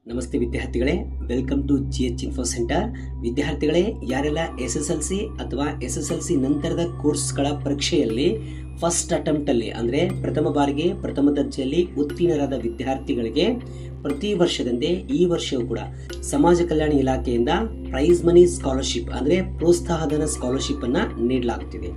ನಮಸ್ತೆ ವಿದ್ಯಾರ್ಥಿಗಳೇ, welcome to GH info centre. ವಿದ್ಯಾರ್ಥಿಗಳೇ, ಯಾರೆಲ್ಲ SSLC ಅಥವಾ SSLC ನಂತರದ ಕೋರ್ಸ್ಗಳ ಪರೀಕ್ಷೆಯಲ್ಲಿ ಫಸ್ಟ್ ಅಟೆಂಪ್ಟಲ್ಲಿ ಅಂದರೆ ಪ್ರಥಮ ಬಾರಿಗೆ ಪ್ರಥಮ ದರ್ಜೆಯಲ್ಲಿ ಉತ್ತೀರ್ಣರಾದ ವಿದ್ಯಾರ್ಥಿಗಳಿಗೆ ಪ್ರತಿ ವರ್ಷದಂತೆ ಈ ವರ್ಷವೂ ಕೂಡ ಸಮಾಜ ಕಲ್ಯಾಣ ಇಲಾಖೆಯಿಂದ ಪ್ರೈಸ್ ಮನಿ ಸ್ಕಾಲರ್ಶಿಪ್ ಅಂದರೆ ಪ್ರೋತ್ಸಾಹಧನ ಸ್ಕಾಲರ್ಶಿಪ್ ಅನ್ನ ನೀಡಲಾಗುತ್ತಿದೆ.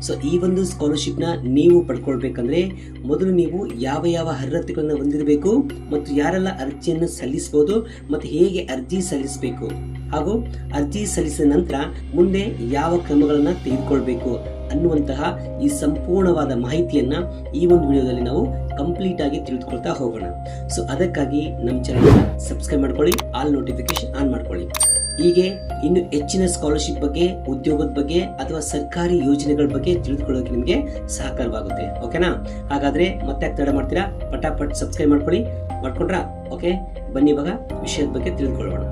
ಸೊ ಈ ಒಂದು ಸ್ಕಾಲರ್ಶಿಪ್ನ ನೀವು ಪಡ್ಕೊಳ್ಬೇಕಂದ್ರೆ ಮೊದಲು ನೀವು ಯಾವ ಯಾವ ಅರ್ಹತೆಗಳನ್ನು ಹೊಂದಿರಬೇಕು ಮತ್ತು ಯಾರೆಲ್ಲ ಅರ್ಜಿಯನ್ನು ಸಲ್ಲಿಸಬಹುದು ಮತ್ತು ಹೇಗೆ ಅರ್ಜಿ ಸಲ್ಲಿಸಬೇಕು ಹಾಗೂ ಅರ್ಜಿ ಸಲ್ಲಿಸಿದ ನಂತರ ಮುಂದೆ ಯಾವ ಕ್ರಮಗಳನ್ನು ತೆಗೆದುಕೊಳ್ಬೇಕು ಅನ್ನುವಂತಹ ಈ ಸಂಪೂರ್ಣವಾದ ಮಾಹಿತಿಯನ್ನ ಈ ಒಂದು ವಿಡಿಯೋದಲ್ಲಿ ನಾವು ಕಂಪ್ಲೀಟ್ ಆಗಿ ತಿಳಿದುಕೊಳ್ತಾ ಹೋಗೋಣ. ಸೊ ಅದಕ್ಕಾಗಿ ನಮ್ಮ ಚಾನೆಲ್ ಸಬ್ಸ್ಕ್ರೈಬ್ ಮಾಡ್ಕೊಳ್ಳಿ, ಆಲ್ ನೋಟಿಫಿಕೇಶನ್ ಆನ್ ಮಾಡ್ಕೊಳ್ಳಿ. ಹೀಗೆ ಇನ್ನು ಹೆಚ್ಚಿನ ಸ್ಕಾಲರ್ಶಿಪ್ ಬಗ್ಗೆ, ಉದ್ಯೋಗದ ಬಗ್ಗೆ ಅಥವಾ ಸರ್ಕಾರಿ ಯೋಜನೆಗಳ ಬಗ್ಗೆ ತಿಳಿದುಕೊಳ್ಳೋಕೆ ನಿಮಗೆ ಸಹಕಾರವಾಗುತ್ತೆ. ಓಕೆನಾ? ಹಾಗಾದ್ರೆ ಮತ್ತೆ ತಡ ಮಾಡ್ತೀರಾ? ಪಟಾಪಟ್ ಸಬ್ಸ್ಕ್ರೈಬ್ ಮಾಡ್ಕೊಂಡ್ರಾ? ಓಕೆ, ಬನ್ನಿ ಇವಾಗ ವಿಷಯದ ಬಗ್ಗೆ ತಿಳಿದುಕೊಳ್ಳೋಣ.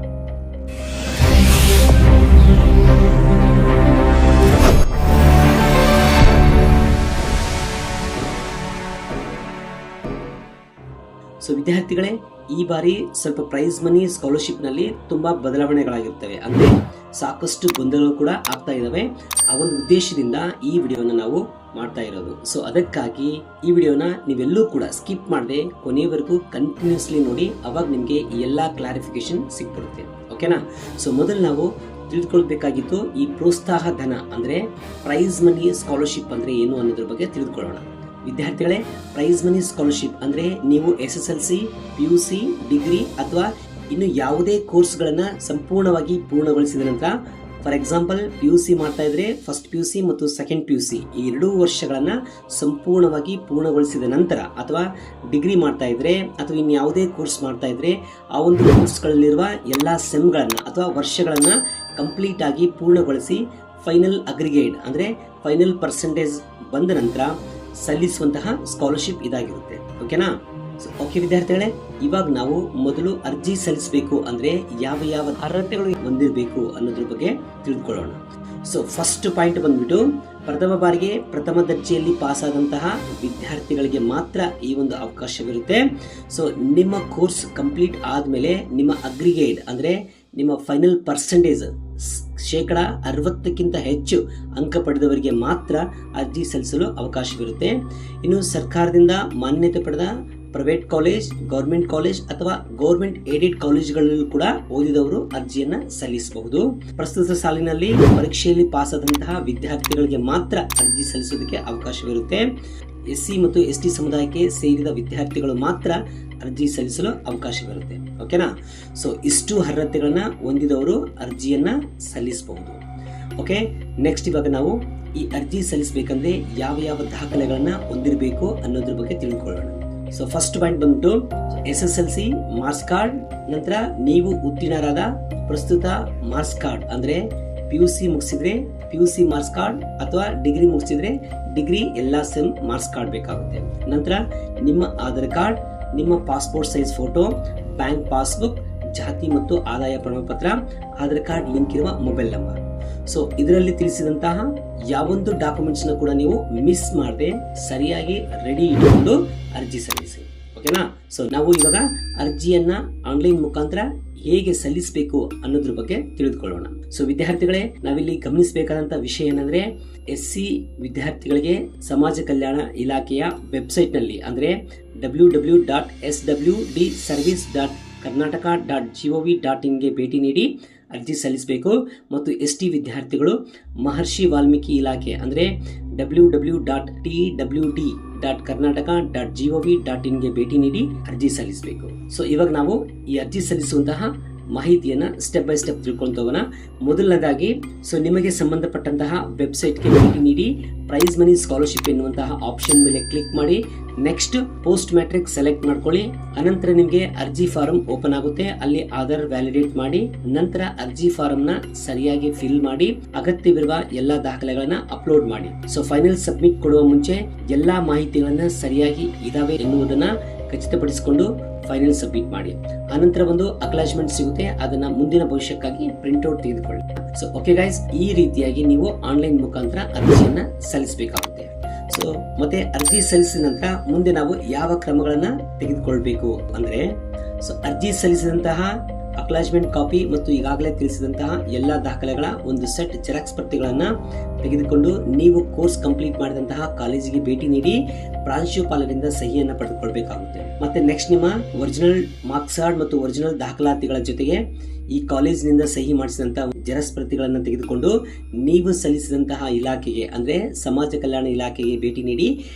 ಸೊ ವಿದ್ಯಾರ್ಥಿಗಳೇ, ಈ ಬಾರಿ ಸ್ವಲ್ಪ ಪ್ರೈಸ್ ಮನಿ ಸ್ಕಾಲರ್ಶಿಪ್ ನಲ್ಲಿ ತುಂಬಾ ಬದಲಾವಣೆಗಳಾಗಿರ್ತವೆ. ಅಂದ್ರೆ ಸಾಕಷ್ಟು ಗೊಂದಲಗಳು ಕೂಡ ಆಗ್ತಾ ಇದಾವೆ. ಆ ಒಂದು ಉದ್ದೇಶದಿಂದ ಈ ವಿಡಿಯೋನ ನಾವು ಮಾಡ್ತಾ ಇರೋದು. ಸೊ ಅದಕ್ಕಾಗಿ ಈ ವಿಡಿಯೋನ ನೀವೆಲ್ಲೂ ಕೂಡ ಸ್ಕಿಪ್ ಮಾಡದೆ ಕೊನೆಯವರೆಗೂ ಕಂಟಿನ್ಯೂಸ್ಲಿ ನೋಡಿ, ಅವಾಗ ನಿಮಗೆ ಈ ಎಲ್ಲಾ ಕ್ಲಾರಿಫಿಕೇಶನ್ ಸಿಕ್ಬಿಡುತ್ತೆ. ಓಕೆನಾ? ಸೊ ಮೊದಲು ನಾವು ತಿಳಿದುಕೊಳ್ಬೇಕಾಗಿತ್ತು ಈ ಪ್ರೋತ್ಸಾಹ ಧನ ಅಂದ್ರೆ ಪ್ರೈಸ್ ಮನಿ ಸ್ಕಾಲರ್ಶಿಪ್ ಅಂದ್ರೆ ಏನು ಅನ್ನೋದ್ರ ಬಗ್ಗೆ ತಿಳಿದುಕೊಳ್ಳೋಣ. ವಿದ್ಯಾರ್ಥಿಗಳೇ, ಪ್ರೈಸ್ ಮನಿ ಸ್ಕಾಲರ್ಶಿಪ್ ಅಂದ್ರೆ ನೀವು SSLC, PUC, ಡಿಗ್ರಿ ಅಥವಾ ಇನ್ನು ಯಾವುದೇ ಕೋರ್ಸ್ಗಳನ್ನ ಸಂಪೂರ್ಣವಾಗಿ ಪೂರ್ಣಗೊಳಿಸಿದ ನಂತರ, ಫಾರ್ ಎಕ್ಸಾಂಪಲ್ PUC ಮಾಡ್ತಾ ಇದ್ರೆ ಫಸ್ಟ್ PUC ಮತ್ತು ಸೆಕೆಂಡ್ PUC ಈ 2 ವರ್ಷಗಳನ್ನ ಸಂಪೂರ್ಣವಾಗಿ ಪೂರ್ಣಗೊಳಿಸಿದ ನಂತರ, ಅಥವಾ ಡಿಗ್ರಿ ಮಾಡ್ತಾ ಇದ್ರೆ ಅಥವಾ ಇನ್ನು ಯಾವುದೇ ಕೋರ್ಸ್ ಮಾಡ್ತಾ ಇದ್ರೆ ಆ ಒಂದು ಕೋರ್ಸ್ಗಳಲ್ಲಿರುವ ಎಲ್ಲಾ ಸೆಮ್ಗಳನ್ನ ಅಥವಾ ವರ್ಷಗಳನ್ನ ಕಂಪ್ಲೀಟ್ ಆಗಿ ಪೂರ್ಣಗೊಳಿಸಿ ಫೈನಲ್ ಅಗ್ರಿಗೇಟ್ ಅಂದ್ರೆ ಫೈನಲ್ ಪರ್ಸೆಂಟೇಜ್ ಬಂದ ನಂತರ ಸಲ್ಲಿಸುವಂತಹ ಸ್ಕಾಲರ್ಶಿಪ್ ಇದಾಗಿರುತ್ತೆ. ಓಕೆನಾ? ಓಕೆ ವಿದ್ಯಾರ್ಥಿಗಳೇ, ಇವಾಗ ನಾವು ಮೊದಲು ಅರ್ಜಿ ಸಲ್ಲಿಸಬೇಕು ಅಂದ್ರೆ ಯಾವ ಯಾವ ಅರ್ಹತೆಗಳು ಹೊಂದಿರಬೇಕು ಅನ್ನೋದ್ರ ಬಗ್ಗೆ ತಿಳಿದುಕೊಳ್ಳೋಣ. ಸೊ ಫಸ್ಟ್ ಪಾಯಿಂಟ್ ಬಂದ್ಬಿಟ್ಟು, ಪ್ರಥಮ ಬಾರಿಗೆ ಪ್ರಥಮ ದರ್ಜೆಯಲ್ಲಿ ಪಾಸ್ ಆದಂತಹ ವಿದ್ಯಾರ್ಥಿಗಳಿಗೆ ಮಾತ್ರ ಈ ಒಂದು ಅವಕಾಶವಿರುತ್ತೆ. ಸೊ ನಿಮ್ಮ ಕೋರ್ಸ್ ಕಂಪ್ಲೀಟ್ ಆದ್ಮೇಲೆ ನಿಮ್ಮ ಅಗ್ರಿಗೇಟ್ ಅಂದ್ರೆ ನಿಮ್ಮ ಫೈನಲ್ ಪರ್ಸೆಂಟೇಜ್ 60% ಹೆಚ್ಚು ಅಂಕ ಪಡೆದವರಿಗೆ ಮಾತ್ರ ಅರ್ಜಿ ಸಲ್ಲಿಸಲು ಅವಕಾಶವಿರುತ್ತೆ. ಇನ್ನು ಸರ್ಕಾರದಿಂದ ಮಾನ್ಯತೆ ಪಡೆದ ಪ್ರೈವೇಟ್ ಕಾಲೇಜ್, ಗೌರ್ಮೆಂಟ್ ಕಾಲೇಜ್ ಅಥವಾ ಗೌರ್ಮೆಂಟ್ ಏಡೆಡ್ ಕಾಲೇಜ್ಗಳಲ್ಲೂ ಕೂಡ ಓದಿದವರು ಅರ್ಜಿಯನ್ನ ಸಲ್ಲಿಸಬಹುದು. ಪ್ರಸ್ತುತ ಸಾಲಿನಲ್ಲಿ ಪರೀಕ್ಷೆಯಲ್ಲಿ ಪಾಸ್ ಆದಂತಹ ವಿದ್ಯಾರ್ಥಿಗಳಿಗೆ ಮಾತ್ರ ಅರ್ಜಿ ಸಲ್ಲಿಸೋದಕ್ಕೆ ಅವಕಾಶವಿರುತ್ತೆ. SC ಮತ್ತು ST ಸಮುದಾಯಕ್ಕೆ ಸೇರಿದ ವಿದ್ಯಾರ್ಥಿಗಳು ಮಾತ್ರ ಅರ್ಜಿ ಸಲ್ಲಿಸಲು ಅವಕಾಶವಿರುತ್ತೆ. ಓಕೆನಾ? ಸೊ ಇಷ್ಟು ಅರ್ಹತೆಗಳನ್ನ ಹೊಂದಿದವರು ಅರ್ಜಿಯನ್ನ ಸಲ್ಲಿಸಬಹುದು. ಓಕೆ, ನೆಕ್ಸ್ಟ್ ಇವಾಗ ನಾವು ಈ ಅರ್ಜಿ ಸಲ್ಲಿಸಬೇಕಂದ್ರೆ ಯಾವ ಯಾವ ದಾಖಲೆಗಳನ್ನ ಹೊಂದಿರಬೇಕು ಅನ್ನೋದ್ರ ಬಗ್ಗೆ ತಿಳ್ಕೊಳ್ಳೋಣ. ಸೊ ಫಸ್ಟ್ ಪಾಯಿಂಟ್ ಬಂದ್ಬಿಟ್ಟು SSLC ಮಾರ್ಕ್ಸ್ ಕಾರ್ಡ್, ನಂತರ ನೀವು ಉತ್ತೀರ್ಣರಾದ ಪ್ರಸ್ತುತ ಮಾರ್ಕ್ಸ್ ಕಾರ್ಡ್ ಅಂದ್ರೆ PUC ಮುಗಿಸಿದ್ರೆ PUC ಮಾರ್ಕ್ಸ್ ಕಾರ್ಡ್ ಅಥವಾ ಡಿಗ್ರಿ ಮುಗಿಸಿದ್ರೆ ಡಿಗ್ರಿ ಎಲ್ಲಾ ಸೆಮ್ ಮಾರ್ಕ್ಸ್ ಕಾರ್ಡ್ ಬೇಕಾಗುತ್ತೆ. ನಂತರ ನಿಮ್ಮ ಆಧಾರ್ ಕಾರ್ಡ್, ನಿಮ್ಮ passport size photo, bank passbook, ಜಾತಿ ಮತ್ತು ಆದಾಯ ಪ್ರಮಾಣಪತ್ರ, ಆಧಾರ್ ಕಾರ್ಡ್ ಲಿಂಕ್ ಇರುವ ಮೊಬೈಲ್ ನಂಬರ್. ಸೊ ಇದರಲ್ಲಿ ತಿಳಿಸಿದಂತಹ ಯಾವೊಂದು ಡಾಕ್ಯುಮೆಂಟ್ಸ್ ನ ಕೂಡ ನೀವು ಮಿಸ್ ಮಾಡದೆ ಸರಿಯಾಗಿ ರೆಡಿ ಇಟ್ಟುಕೊಂಡು ಅರ್ಜಿ ಸಲ್ಲಿಸಿ. ಓಕೆನಾ? ಸೊ ನಾವು ಇವಾಗ ಅರ್ಜಿಯನ್ನ ಆನ್ಲೈನ್ ಮುಖಾಂತರ ಹೇಗೆ ಸಲ್ಲಿಸಬೇಕು ಅನ್ನೋದ್ರ ಬಗ್ಗೆ ತಿಳಿದುಕೊಳ್ಳೋಣ. ಸೊ ವಿದ್ಯಾರ್ಥಿಗಳೇ, ನಾವಿಲ್ಲಿ ಗಮನಿಸಬೇಕಾದಂತ ವಿಷಯ ಏನಂದ್ರೆ, SC ವಿದ್ಯಾರ್ಥಿಗಳಿಗೆ ಸಮಾಜ ಕಲ್ಯಾಣ ಇಲಾಖೆಯ ವೆಬ್ಸೈಟ್ ನಲ್ಲಿ ಅಂದ್ರೆ www.swdservice.karnataka.gov.in ಗೆ ಭೇಟಿ ನೀಡಿ ಅರ್ಜಿ ಸಲ್ಲಿಸಬೇಕು. ಮತ್ತು ST ವಿದ್ಯಾರ್ಥಿಗಳು ಮಹರ್ಷಿ ವಾಲ್ಮೀಕಿ ಇಲಾಖೆ ಅಂದ್ರೆ www.twd.karnataka.gov.in ಗೆ ಭೇಟಿ ನೀಡಿ ಅರ್ಜಿ ಸಲ್ಲಿಸಬೇಕು. ಸೊ ಇವಾಗ ನಾವು ಈ ಅರ್ಜಿ ಸಲ್ಲಿಸುವಂತಹ ಮಾಹಿತಿಯನ್ನ ಸ್ಟೆಪ್ ಬೈ ಸ್ಟೆಪ್ ತಿಳ್ಕೊಂತ ಹೋಗೋಣ. ಮೊದಲನೇದಾಗಿ, ಸೊ ನಿಮಗೆ ಸಂಬಂಧಪಟ್ಟಂತಹ ವೆಬ್ಸೈಟ್ಗೆ ಭೇಟಿ ನೀಡಿ ಪ್ರೈಸ್ ಮನಿ ಸ್ಕಾಲರ್ಶಿಪ್ ಎನ್ನುವಂತಹ ಆಪ್ಷನ್ ಮೇಲೆ ಕ್ಲಿಕ್ ಮಾಡಿ. ನೆಕ್ಸ್ಟ್ ಪೋಸ್ಟ್ ಮ್ಯಾಟ್ರಿಕ್ ಸೆಲೆಕ್ಟ್ ಮಾಡ್ಕೊಳ್ಳಿ. ಅನಂತರ ನಿಮಗೆ ಅರ್ಜಿ ಫಾರಂ ಓಪನ್ ಆಗುತ್ತೆ. ಅಲ್ಲಿ ಆಧಾರ್ ವ್ಯಾಲಿಡೇಟ್ ಮಾಡಿ, ನಂತರ ಅರ್ಜಿ ಫಾರಂ ನ ಸರಿಯಾಗಿ ಫಿಲ್ ಮಾಡಿ, ಅಗತ್ಯವಿರುವ ಎಲ್ಲಾ ದಾಖಲೆಗಳನ್ನ ಅಪ್ಲೋಡ್ ಮಾಡಿ. ಸೊ ಫೈನಲ್ ಸಬ್ಮಿಟ್ ಕೊಡುವ ಮುಂಚೆ ಎಲ್ಲಾ ಮಾಹಿತಿಗಳನ್ನ ಸರಿಯಾಗಿ ಇದಾವೆ ಎನ್ನುವುದನ್ನ ಖಚಿತಪಡಿಸಿಕೊಂಡು ಫೈನಲ್ ಸಬ್ಮಿಟ್ ಮಾಡಿ. ಆನಂತರ ಒಂದು ಅಕ್ನಾಲೆಜ್ಮೆಂಟ್ ಸಿಗುತ್ತೆ, ಅದನ್ನ ಮುಂದಿನ ಭವಿಷ್ಯಕ್ಕಾಗಿ ಪ್ರಿಂಟ್ ಔಟ್ ತೆಗೆದುಕೊಳ್ಳಿ. ಸೊ ಓಕೆ ಗೈಸ್, ಈ ರೀತಿಯಾಗಿ ನೀವು ಆನ್ಲೈನ್ ಮುಖಾಂತರ ಅರ್ಜಿಯನ್ನ ಸಲ್ಲಿಸಬೇಕಾಗುತ್ತೆ. ಸೊ ಮತ್ತೆ ಅರ್ಜಿ ಸಲ್ಲಿಸಿದ ನಂತರ ಮುಂದೆ ನಾವು ಯಾವ ಕ್ರಮಗಳನ್ನ ತೆಗೆದುಕೊಳ್ಬೇಕು ಅಂದ್ರೆ, ಸೊ ಅರ್ಜಿ ಸಲ್ಲಿಸಿದಂತಹ ಅಕ್ನಾಲೆಜ್ಮೆಂಟ್ ಕಾಪಿ ಮತ್ತು ಈಗಾಗಲೇ ತಿಳಿಸಿದಂತಹ ಎಲ್ಲ ದಾಖಲೆಗಳ ಒಂದು ಸೆಟ್ ಜೆರಾಕ್ಸ್ ಪ್ರತಿಗಳನ್ನ ತೆಗೆದುಕೊಂಡು ನೀವು ಕೋರ್ಸ್ ಕಂಪ್ಲೀಟ್ ಮಾಡಿದಂತಹ ಕಾಲೇಜಿಗೆ ಭೇಟಿ ನೀಡಿ ಪ್ರಾಂಶುಪಾಲರಿಂದ ಸಹಿಯನ್ನು ಪಡೆದುಕೊಳ್ಬೇಕಾಗುತ್ತೆ. ಮತ್ತೆ ನೆಕ್ಸ್ಟ್ ನಿಮ್ಮ ಒರಿಜಿನಲ್ ಮಾರ್ಕ್ಸ್ ಕಾರ್ಡ್ ಮತ್ತು ಒರಿಜಿನಲ್ ದಾಖಲಾತಿಗಳ ಜೊತೆಗೆ ಈ ಕಾಲೇಜಿನಿಂದ ಸಹಿ ಮಾಡಿಸಿದಂತಹ ಜೆರಾಕ್ಸ್ ಪ್ರತಿಗಳನ್ನು ತೆಗೆದುಕೊಂಡು ನೀವು ಸಲ್ಲಿಸಿದಂತಹ ಇಲಾಖೆಗೆ ಅಂದ್ರೆ ಸಮಾಜ ಕಲ್ಯಾಣ ಇಲಾಖೆಗೆ ಭೇಟಿ ನೀಡಿ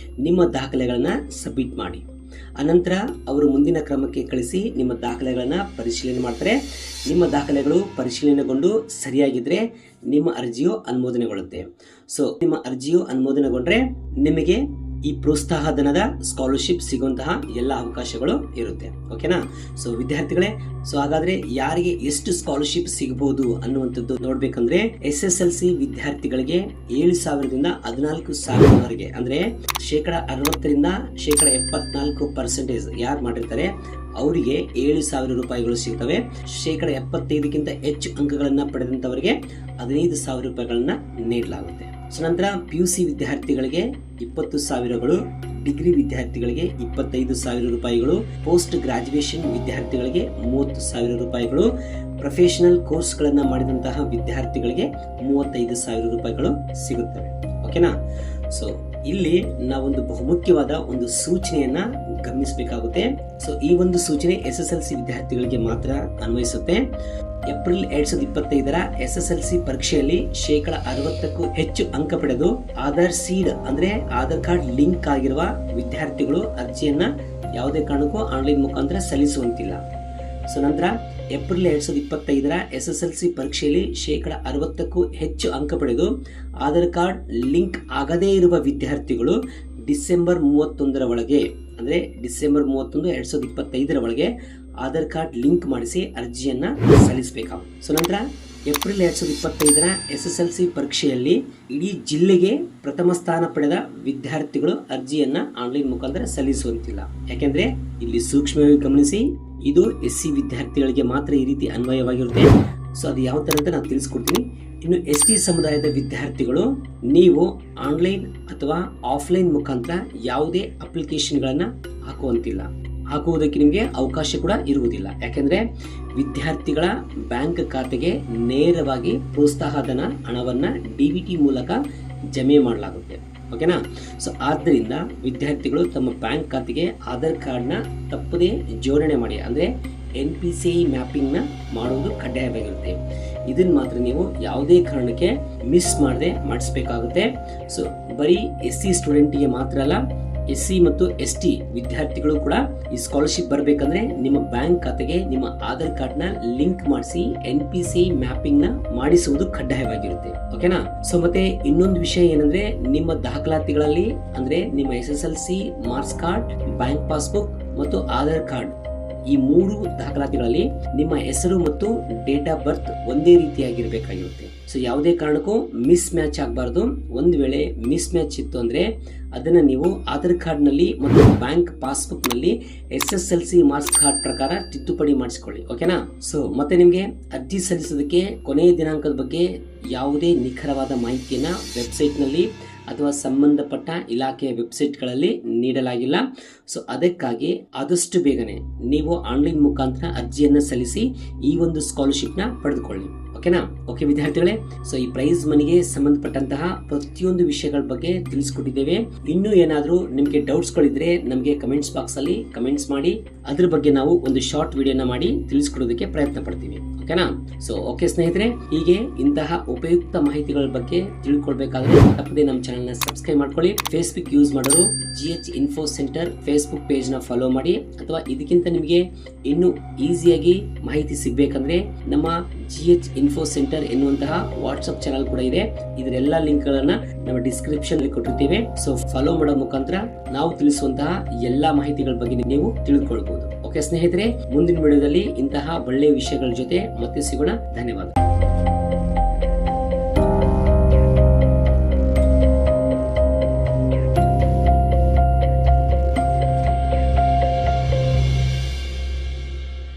ನಿಮ್ಮ ದಾಖಲೆಗಳನ್ನ ಸಬ್ಮಿಟ್ ಮಾಡಿ. ಅನಂತರ ಅವರು ಮುಂದಿನ ಕ್ರಮಕ್ಕೆ ಕಳಿಸಿ ನಿಮ್ಮ ದಾಖಲೆಗಳನ್ನು ಪರಿಶೀಲನೆ ಮಾಡ್ತಾರೆ. ನಿಮ್ಮ ದಾಖಲೆಗಳು ಪರಿಶೀಲನೆಗೊಂಡು ಸರಿಯಾಗಿದ್ದರೆ ನಿಮ್ಮ ಅರ್ಜಿಯು ಅನುಮೋದನೆಗೊಳ್ಳುತ್ತೆ. ಸೊ ನಿಮ್ಮ ಅರ್ಜಿಯು ಅನುಮೋದನೆಗೊಂಡ್ರೆ ನಿಮಗೆ ಈ ಪ್ರೋತ್ಸಾಹ ಧನದ ಸ್ಕಾಲರ್ಶಿಪ್ ಸಿಗುವಂತಹ ಎಲ್ಲ ಅವಕಾಶಗಳು ಇರುತ್ತೆ. ಓಕೆನಾ? ಸೊ ವಿದ್ಯಾರ್ಥಿಗಳೇ, ಸೊ ಹಾಗಾದ್ರೆ ಯಾರಿಗೆ ಎಷ್ಟು ಸ್ಕಾಲರ್ಶಿಪ್ ಸಿಗಬಹುದು ಅನ್ನುವಂಥದ್ದು ನೋಡ್ಬೇಕಂದ್ರೆ SSLC ವಿದ್ಯಾರ್ಥಿಗಳಿಗೆ 7,000ದಿಂದ 14,000ವರೆಗೆ ಅಂದ್ರೆ 60% 74% ಯಾರು ಮಾಡಿರ್ತಾರೆ ಅವರಿಗೆ 7,000 ರೂಪಾಯಿಗಳು ಸಿಗ್ತವೆ. 75% ಹೆಚ್ಚು ಅಂಕಗಳನ್ನ ಪಡೆದಂತವರಿಗೆ 15,000 ರೂಪಾಯಿಗಳನ್ನ ನೀಡಲಾಗುತ್ತೆ. ಸೊ ನಂತರ PUC ವಿದ್ಯಾರ್ಥಿಗಳಿಗೆ 20,000ಗಳು, ಡಿಗ್ರಿ ವಿದ್ಯಾರ್ಥಿಗಳಿಗೆ 25,000 ರೂಪಾಯಿಗಳು, ಪೋಸ್ಟ್ ಗ್ರಾಜುಯೇಷನ್ ವಿದ್ಯಾರ್ಥಿಗಳಿಗೆ 30,000 ರೂಪಾಯಿಗಳು, ಪ್ರೊಫೆಷನಲ್ ಕೋರ್ಸ್ಗಳನ್ನ ಮಾಡಿದಂತಹ ವಿದ್ಯಾರ್ಥಿಗಳಿಗೆ 35,000 ರೂಪಾಯಿಗಳು ಸಿಗುತ್ತವೆ. ಓಕೆನಾ? ಸೊ ಇಲ್ಲಿ ನಾವೊಂದು ಬಹುಮುಖ್ಯವಾದ ಒಂದು ಸೂಚನೆಯನ್ನ ಗಮನಿಸಬೇಕಾಗುತ್ತೆ. ಸೊ ಈ ಒಂದು ಸೂಚನೆ SSLC ವಿದ್ಯಾರ್ಥಿಗಳಿಗೆ ಮಾತ್ರ ಅನ್ವಯಿಸುತ್ತೆ. ಏಪ್ರಿಲ್ 2025ರ SSLC ಪರೀಕ್ಷೆಯಲ್ಲಿ 60%ಕ್ಕೂ ಹೆಚ್ಚು ಅಂಕ ಪಡೆದು ಆಧಾರ್ ಸೀಡ್ ಅಂದ್ರೆ ಆಧಾರ್ ಕಾರ್ಡ್ ಲಿಂಕ್ ಆಗಿರುವ ವಿದ್ಯಾರ್ಥಿಗಳು ಅರ್ಜಿಯನ್ನ ಯಾವುದೇ ಕಾರಣಕ್ಕೂ ಆನ್ಲೈನ್ ಮುಖಾಂತರ ಸಲ್ಲಿಸುವಂತಿಲ್ಲ. ಸೊ ನಂತರ ಏಪ್ರಿಲ್ 2025ರ SSLC ಪರೀಕ್ಷೆಯಲ್ಲಿ 60%ಕ್ಕೂ ಹೆಚ್ಚು ಅಂಕ ಪಡೆದು ಆಧಾರ್ ಕಾರ್ಡ್ ಲಿಂಕ್ ಆಗದೇ ಇರುವ ವಿದ್ಯಾರ್ಥಿಗಳು ಡಿಸೆಂಬರ್ 31ರ ಒಳಗೆ ಅಂದ್ರೆ ಡಿಸೆಂಬರ್ 31, 2025ರ ಒಳಗೆ ಆಧಾರ್ ಕಾರ್ಡ್ ಲಿಂಕ್ ಮಾಡಿಸಿ ಅರ್ಜಿಯನ್ನ ಸಲ್ಲಿಸಬೇಕಾಗುತ್ತೆ. ಸೊ ನಂತರ ಏಪ್ರಿಲ್ 2025ರ SSLC ಪರೀಕ್ಷೆಯಲ್ಲಿ ಇಡೀ ಜಿಲ್ಲೆಗೆ ಪ್ರಥಮ ಸ್ಥಾನ ಪಡೆದ ವಿದ್ಯಾರ್ಥಿಗಳು ಅರ್ಜಿಯನ್ನ ಆನ್ಲೈನ್ ಮುಖಾಂತರ ಸಲ್ಲಿಸುವಂತಿಲ್ಲ. ಯಾಕೆಂದ್ರೆ ಇಲ್ಲಿ ಸೂಕ್ಷ್ಮವಾಗಿ ಗಮನಿಸಿ, ಇದು SC ವಿದ್ಯಾರ್ಥಿಗಳಿಗೆ ಮಾತ್ರ ಈ ರೀತಿ ಅನ್ವಯವಾಗಿರುತ್ತೆ. ಸೊ ಅದು ಯಾವ ತರ ಅಂತ ನಾನು ತಿಳಿಸ್ಕೊಡ್ತೀನಿ. ಇನ್ನು ST ಸಮುದಾಯದ ವಿದ್ಯಾರ್ಥಿಗಳು ನೀವು ಆನ್ಲೈನ್ ಅಥವಾ ಆಫ್ಲೈನ್ ಮುಖಾಂತರ ಯಾವುದೇ ಅಪ್ಲಿಕೇಶನ್ಗಳನ್ನ ಹಾಕುವುದಕ್ಕೆ ನಿಮಗೆ ಅವಕಾಶ ಕೂಡ ಇರುವುದಿಲ್ಲ. ಯಾಕೆಂದ್ರೆ ವಿದ್ಯಾರ್ಥಿಗಳ ಬ್ಯಾಂಕ್ ಖಾತೆಗೆ ನೇರವಾಗಿ ಪ್ರೋತ್ಸಾಹ ಧನ ಹಣವನ್ನ DBT ಮೂಲಕ ಜಮೆ ಮಾಡಲಾಗುತ್ತೆ. ಓಕೆನಾ? ಸೊ ಆದ್ದರಿಂದ ವಿದ್ಯಾರ್ಥಿಗಳು ತಮ್ಮ ಬ್ಯಾಂಕ್ ಖಾತೆಗೆ ಆಧಾರ್ ಕಾರ್ಡ್ನ ತಪ್ಪದೇ ಜೋಡಣೆ ಮಾಡಿ ಅಂದ್ರೆ NPCI ಮ್ಯಾಪಿಂಗ್ನ ಮಾಡುವುದು ಕಡ್ಡಾಯವಾಗಿರುತ್ತೆ. ಇದನ್ನ ಮಾತ್ರ ನೀವು ಯಾವುದೇ ಕಾರಣಕ್ಕೆ ಮಿಸ್ ಮಾಡದೆ ಮಾಡಿಸಬೇಕಾಗುತ್ತೆ. ಸೊ ಬರೀ SC ಸ್ಟೂಡೆಂಟ್ಗೆ ಮಾತ್ರ ಅಲ್ಲ, SC ಮತ್ತು ST ವಿದ್ಯಾರ್ಥಿಗಳು ಕೂಡ ಈ ಸ್ಕಾಲರ್ಶಿಪ್ ಬರಬೇಕಂದ್ರೆ ನಿಮ್ಮ ಬ್ಯಾಂಕ್ ಖಾತೆಗೆ ನಿಮ್ಮ ಆಧಾರ್ ಕಾರ್ಡ್ನ ಲಿಂಕ್ ಮಾಡಿಸಿ NPCI ಮ್ಯಾಪಿಂಗ್ ನ ಮಾಡಿಸುವುದು ಕಡ್ಡಾಯವಾಗಿರುತ್ತೆ. ಓಕೆನಾ? ಸೊ ಮತ್ತೆ ಇನ್ನೊಂದು ವಿಷಯ ಏನಂದ್ರೆ ನಿಮ್ಮ ದಾಖಲಾತಿಗಳಲ್ಲಿ ಅಂದ್ರೆ ನಿಮ್ಮ SSLC marks card, bank passbook ಮತ್ತು ಆಧಾರ್ ಕಾರ್ಡ್ ಈ 3 ದಾಖಲಾತಿಗಳಲ್ಲಿ ನಿಮ್ಮ ಹೆಸರು ಮತ್ತು ಡೇಟ್ ಆಫ್ ಬರ್ತ್ ಒಂದೇ ರೀತಿಯಾಗಿರ್ಬೇಕಾಗಿರುತ್ತೆ. ಸೊ ಯಾವುದೇ ಕಾರಣಕ್ಕೂ ಮಿಸ್ ಮ್ಯಾಚ್ ಆಗಬಾರ್ದು. ಒಂದು ವೇಳೆ ಮಿಸ್ ಮ್ಯಾಚ್ ಇತ್ತು ಅಂದ್ರೆ ಅದನ್ನ ನೀವು ಆಧಾರ್ ಕಾರ್ಡ್ ನಲ್ಲಿ ಮತ್ತು ಬ್ಯಾಂಕ್ ಪಾಸ್ಬುಕ್ ನಲ್ಲಿ SSLC ಮಾರ್ಕ್ಸ್ ಕಾರ್ಡ್ ಪ್ರಕಾರ ತಿದ್ದುಪಡಿ ಮಾಡಿಸಿಕೊಳ್ಳಿ. ಓಕೆನಾ? ಸೊ ಮತ್ತೆ ನಿಮ್ಗೆ ಅರ್ಜಿ ಸಲ್ಲಿಸೋದಕ್ಕೆ ಕೊನೆಯ ದಿನಾಂಕದ ಬಗ್ಗೆ ಯಾವುದೇ ನಿಖರವಾದ ಮಾಹಿತಿಯನ್ನ ವೆಬ್ಸೈಟ್ ನಲ್ಲಿ ಅಥವಾ ಸಂಬಂಧಪಟ್ಟ ಇಲಾಖೆಯ ವೆಬ್ಸೈಟ್ಗಳಲ್ಲಿ ನೀಡಲಾಗಿಲ್ಲ. ಸೊ ಅದಕ್ಕಾಗಿ ಆದಷ್ಟು ಬೇಗನೆ ನೀವು ಆನ್ಲೈನ್ ಮುಖಾಂತರ ಅರ್ಜಿಯನ್ನು ಸಲ್ಲಿಸಿ ಈ ಒಂದು ಸ್ಕಾಲರ್ಶಿಪ್ನ ಪಡೆದುಕೊಳ್ಳಿ. ಓಕೆನಾ? ಓಕೆ ವಿದ್ಯಾರ್ಥಿಗಳೇ, ಸೊ ಈ ಪ್ರೈಸ್ ಮನಿಗೆ ಸಂಬಂಧಪಟ್ಟಂತಹ ಪ್ರತಿಯೊಂದು ವಿಷಯಗಳ ಬಗ್ಗೆ ತಿಳಿಸ್ಕೊಟ್ಟಿದ್ದೇವೆ. ಇನ್ನೂ ಏನಾದರೂ ನಿಮಗೆ ಡೌಟ್ಸ್ಗಳಿದ್ರೆ ನಮಗೆ ಕಮೆಂಟ್ಸ್ ಬಾಕ್ಸ್ ಅಲ್ಲಿ ಕಮೆಂಟ್ಸ್ ಮಾಡಿ, ಅದ್ರ ಬಗ್ಗೆ ನಾವು ಒಂದು ಶಾರ್ಟ್ ವಿಡಿಯೋನ ಮಾಡಿ ತಿಳಿಸ್ಕೊಡೋದಕ್ಕೆ ಪ್ರಯತ್ನ ಪಡ್ತೀವಿ. ಓಕೆನಾ? ಸೊ ಓಕೆ ಸ್ನೇಹಿತರೆ, ಹೀಗೆ ಇಂತಹ ಉಪಯುಕ್ತ ಮಾಹಿತಿಗಳ ಬಗ್ಗೆ ತಿಳ್ಕೊಳ್ಬೇಕಾದ್ರೆ ತಪ್ಪದೆ ನಮ್ಮ ಚಾನೆಲ್ ನ ಸಬ್ಸ್ಕ್ರೈಬ್ ಮಾಡ್ಕೊಳ್ಳಿ. ಫೇಸ್ಬುಕ್ ಯೂಸ್ ಮಾಡೋರು GH info centre Facebook page ನ ಫಾಲೋ ಮಾಡಿ. ಅಥವಾ ಇದಕ್ಕಿಂತ ನಿಮಗೆ ಇನ್ನೂ ಈಸಿಯಾಗಿ ಮಾಹಿತಿ ಸಿಗ್ಬೇಕಂದ್ರೆ ನಮ್ಮ GH ಇನ್ಫೋ ಸೆಂಟರ್ ಎನ್ನುವಂತಹ ವಾಟ್ಸ್ಆಪ್ ಚಾನಲ್ ಕೂಡ ಇದೆ. ಇದರೆಲ್ಲ ಲಿಂಕ್ ಗಳನ್ನ ನಮ್ಮ ಡಿಸ್ಕ್ರಿಪ್ಷನ್ ಅಲ್ಲಿ ಕೊಟ್ಟಿರ್ತೇವೆ. ಸೊ ಫಾಲೋ ಮಾಡೋ ಮುಖಾಂತರ ನಾವು ತಿಳಿಸುವಂತಹ ಎಲ್ಲಾ ಮಾಹಿತಿಗಳ ಬಗ್ಗೆ ನೀವು ತಿಳಿದುಕೊಳ್ಳಬಹುದು. ಓಕೆ ಸ್ನೇಹಿತರೆ, ಮುಂದಿನ ವಿಡಿಯೋದಲ್ಲಿ ಇಂತಹ ಒಳ್ಳೆಯ ವಿಷಯಗಳ ಜೊತೆ ಮತ್ತೆ ಸಿಗೋಣ. ಧನ್ಯವಾದ.